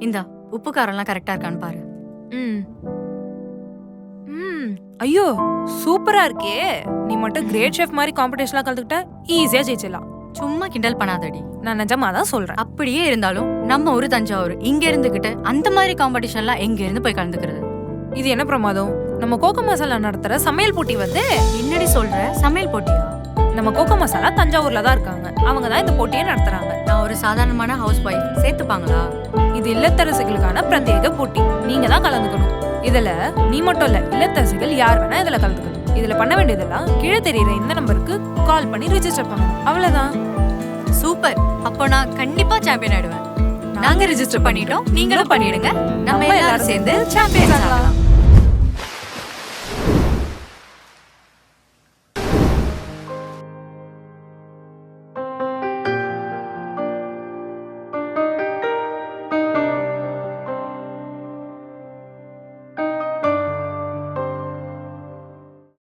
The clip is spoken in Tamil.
இந்தா உப்பு காரம்லாம் கரெக்டா இருக்கான்னு பாரு. ம் ம் ஐயோ சூப்பரா இருக்கே. நீ மட்டும் கிரேட் ஷெஃப் மாதிரி காம்படிஷன்லாம் கலந்துக்கிட்ட ஈஸியா ஜெயிச்சிடலாம். சும்மா கிண்டல் பண்ணாதடி. நான் நிஜமா தான் சொல்றேன். அப்படியே இருந்தாலும் நம்ம ஊரு தஞ்சாவூர், இங்க இருந்துகிட்டு அந்த மாதிரி காம்படிஷன்லாம் எங்க இருந்து போய் கலந்துக்கிறது? இது என்ன பிரமாதம்? நம்ம கோகோ மசாலா நடத்துற சமையல் போட்டி வந்து. என்னடி சொல்ற? சமையல் போட்டியா? நம்ம கோகோ மசாலா தஞ்சாவூர்ல தான் இருக்காங்க. அவங்க தான் இந்த போட்டியை நடத்துறாங்க. நான் ஒரு சாதாரணமான ஹவுஸ் ஒய்ஃப், சேர்த்துப்பாங்களா? இது இல்லத்தரசிகளுக்கான பிரத்யேக போட்டி. நீங்க தான் கலந்துக்கணும். இதுல நீ மட்டும் இல்ல, இல்லத்தரசிகள் யார் வேணா இதுல கலந்துக்கணும். இதுல பண்ண வேண்டியதெல்லாம் கீழே தெரியுற இந்த நம்பருக்கு கால் பண்ணி ரெஜிஸ்டர் பண்ணணும். அவ்வளவுதான். சூப்பர். அப்போ நான் கண்டிப்பா சாம்பியன் ஆயிடுவேன். நாங்க ரெஜிஸ்டர் பண்ணிட்டோம், நீங்களும் பண்ணிடுங்க. நம்ம எல்லாரும் சேர்ந்து சாம்பியன் ஆகலாம்.